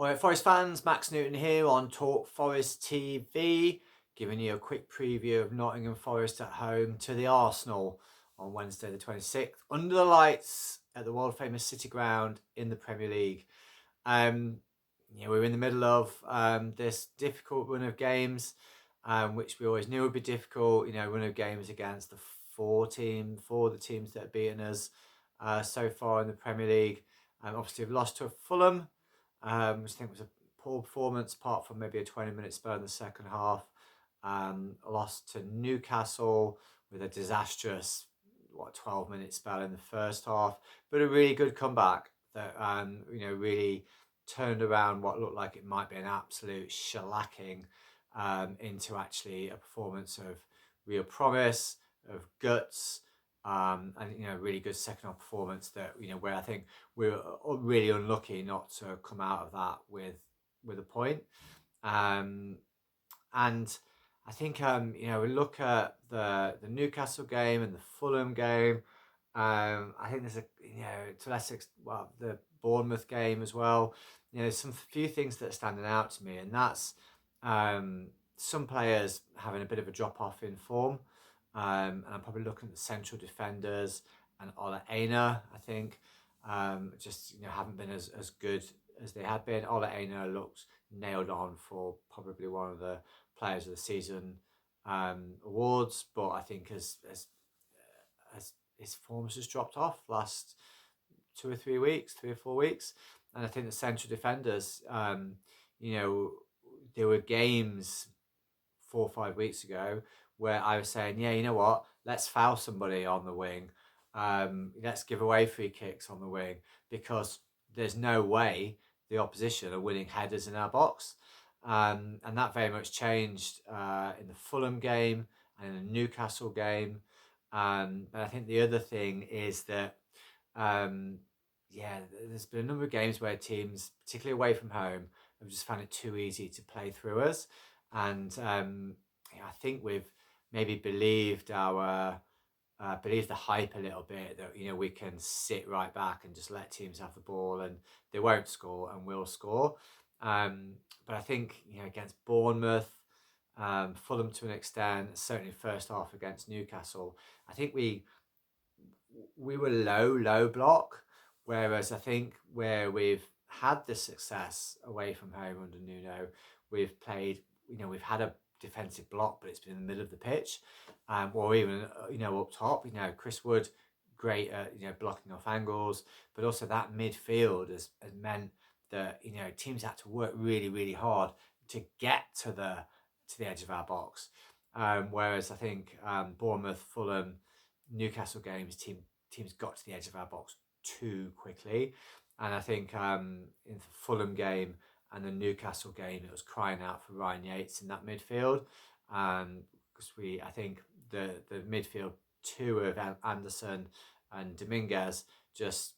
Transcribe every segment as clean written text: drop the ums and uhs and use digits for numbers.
All right, Forest fans, Max Newton here on Talk Forest TV, giving you a quick preview of Nottingham Forest at home to the Arsenal on Wednesday the 26th, under the lights at the world famous City Ground in the Premier League. We're in the middle of this difficult run of games, which we always knew would be difficult. Run of games against the four of the teams that have beaten us so far in the Premier League. Obviously, we've lost to Fulham, which I think was a poor performance, apart from maybe a 20-minute spell in the second half. Lost to Newcastle with a disastrous 12-minute spell in the first half, but a really good comeback that really turned around what looked like it might be an absolute shellacking into actually a performance of real promise, of guts, and really good second half performance that where I think we were really unlucky not to come out of that with a point. And I think we look at the Newcastle game and the Fulham game. I think there's the Bournemouth game as well. There's some few things that are standing out to me, and that's some players having a bit of a drop off in form. And I'm probably looking at the central defenders and Ola Aina, I think, haven't been as good as they had been. Ola Aina looked nailed on for probably one of the players of the season awards, but I think as his form's just dropped off last 3 or 4 weeks. And I think the central defenders, there were games 4 or 5 weeks ago where I was saying, yeah, you know what, let's foul somebody on the wing. Let's give away free kicks on the wing, because there's no way the opposition are winning headers in our box. And that very much changed in the Fulham game and in the Newcastle game. But I think the other thing is that, there's been a number of games where teams, particularly away from home, have just found it too easy to play through us. And I think we've maybe believed the hype a little bit that we can sit right back and just let teams have the ball and they won't score and we'll score. But I think against Bournemouth, Fulham to an extent, certainly first half against Newcastle, I think we were low block, whereas I think where we've had the success away from home under Nuno, we've played, we've had a defensive block, but it's been in the middle of the pitch, or even up top. Chris Wood, great at blocking off angles, but also that midfield has meant that teams had to work really, really hard to get to the edge of our box. Whereas I think Bournemouth, Fulham, Newcastle games, teams got to the edge of our box too quickly. And I think in the Fulham game and the Newcastle game, it was crying out for Ryan Yates in that midfield. Because I think the midfield two of Anderson and Dominguez just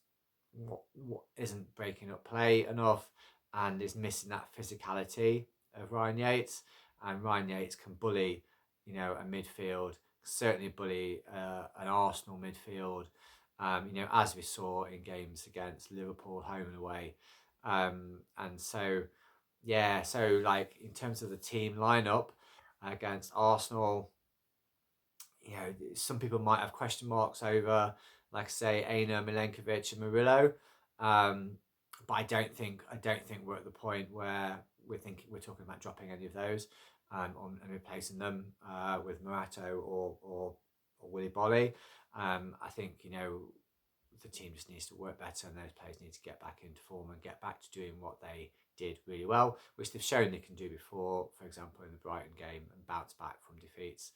isn't breaking up play enough and is missing that physicality of Ryan Yates. And Ryan Yates can bully, a midfield, certainly bully an Arsenal midfield, as we saw in games against Liverpool home and away. And so like in terms of the team lineup against Arsenal, some people might have question marks over, like I say, Aina, Milenkovic, and Murillo. But I don't think we're at the point where we're talking about dropping any of those and replacing them with Morato or Willy Bolly. I think the team just needs to work better, and those players need to get back into form and get back to doing what they did really well, which they've shown they can do before, for example, in the Brighton game, and bounce back from defeats.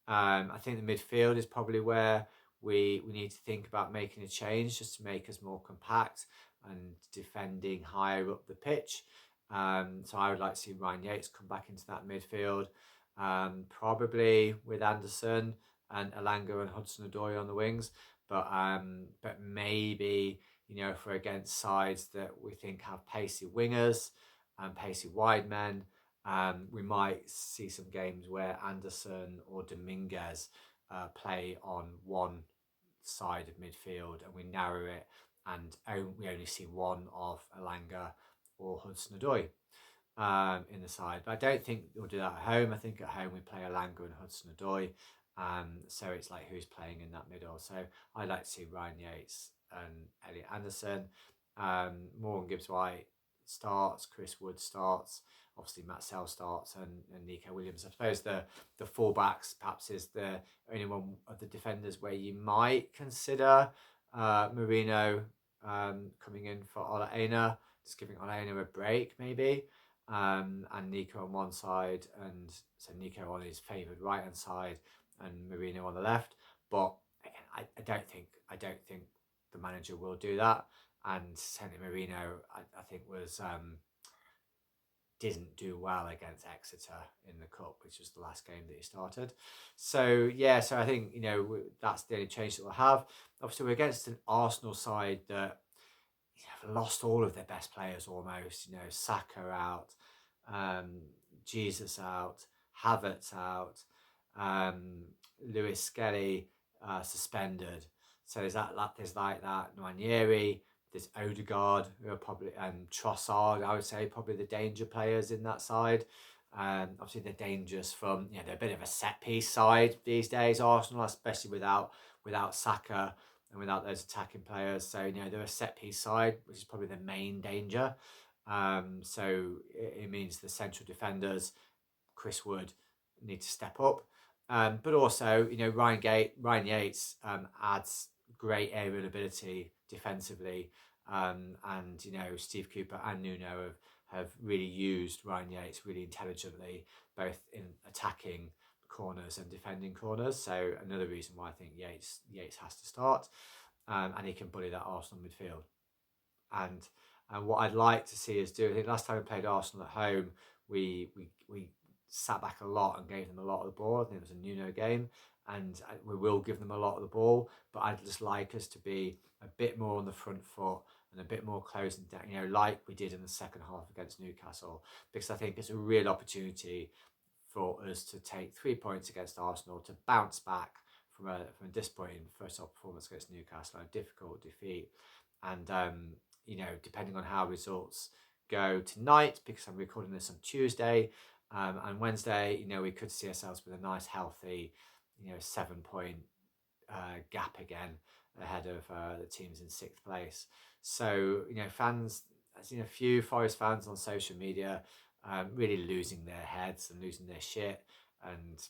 I think the midfield is probably where we need to think about making a change, just to make us more compact and defending higher up the pitch. So I would like to see Ryan Yates come back into that midfield, probably with Anderson and Elanga and Hudson-Odoi on the wings. But maybe, if we're against sides that we think have pacey wingers and pacey wide men, we might see some games where Anderson or Dominguez play on one side of midfield and we narrow it, and we only see one of Elanga or Hudson-Odoi in the side. But I don't think we'll do that at home. I think at home we play Elanga and Hudson-Odoi. So it's like who's playing in that middle. So I'd like to see Ryan Yates and Elliot Anderson. Morgan Gibbs-White starts, Chris Wood starts, obviously Matt Sell starts, and Nico Williams. I suppose the fullbacks perhaps is the only one of the defenders where you might consider Marino coming in for Ola Aina, just giving Ola Aina a break maybe. And Nico on one side, and so Nico on his favoured right hand side, and Marino on the left. But again, I don't think the manager will do that. And certainly Marino, I think was didn't do well against Exeter in the cup, which was the last game that he started. So yeah, so I think that's the only change that we'll have. Obviously, we're against an Arsenal side that have lost all of their best players almost. Saka out, Jesus out, Havertz out, Lewis Skelly suspended. So there's like that. Nwaneri, there's Odegaard, who are probably, and Trossard, I would say, probably the danger players in that side. Obviously, they're dangerous from, they're a bit of a set piece side these days, Arsenal, especially without Saka and without those attacking players. So, they're a set piece side, which is probably the main danger. So it means the central defenders, Chris Wood, need to step up. But also, Ryan Yates adds great aerial ability defensively. And, Steve Cooper and Nuno have really used Ryan Yates really intelligently, both in attacking corners and defending corners. So another reason why I think Yates has to start, and he can bully that Arsenal midfield. And what I'd like to see us do, I think last time we played Arsenal at home, we sat back a lot and gave them a lot of the ball. I think it was a Nuno game, and we will give them a lot of the ball, but I'd just like us to be a bit more on the front foot and a bit more closing down, like we did in the second half against Newcastle, because I think it's a real opportunity for us to take 3 points against Arsenal, to bounce back from a disappointing first half performance against Newcastle, a difficult defeat. And depending on how results go tonight, because I'm recording this on Tuesday, and Wednesday, we could see ourselves with a nice healthy 7-point gap again ahead of the teams in 6th place. So fans, I've seen a few Forest fans on social media really losing their heads and losing their shit, and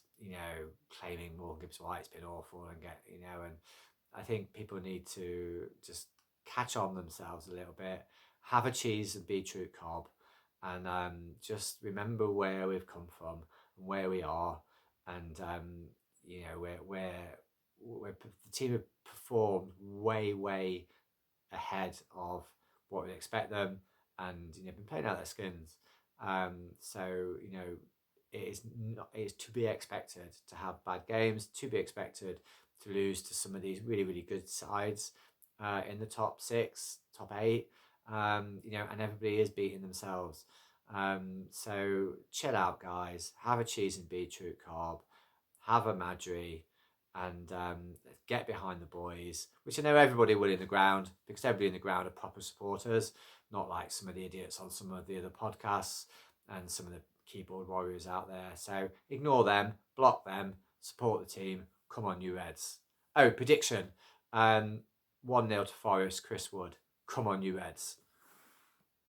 claiming Morgan Gibbs-White's been awful, and and I think people need to just catch on themselves a little bit, have a cheese and beetroot cob, and just remember where we've come from and where we are, and where the team have performed way ahead of what we expect them, and been playing out their skins. So it is to be expected to have bad games, to be expected to lose to some of these really good sides in the top 6, top 8, and everybody is beating themselves. So chill out, guys. Have a cheese and beetroot cob, have a Madri, and get behind the boys, which I know everybody will in the ground, because everybody in the ground are proper supporters, not like some of the idiots on some of the other podcasts and some of the keyboard warriors out there. So ignore them, block them, support the team. Come on, you Reds. Oh, prediction. 1-0 to Forest, Chris Wood. Come on, you Reds.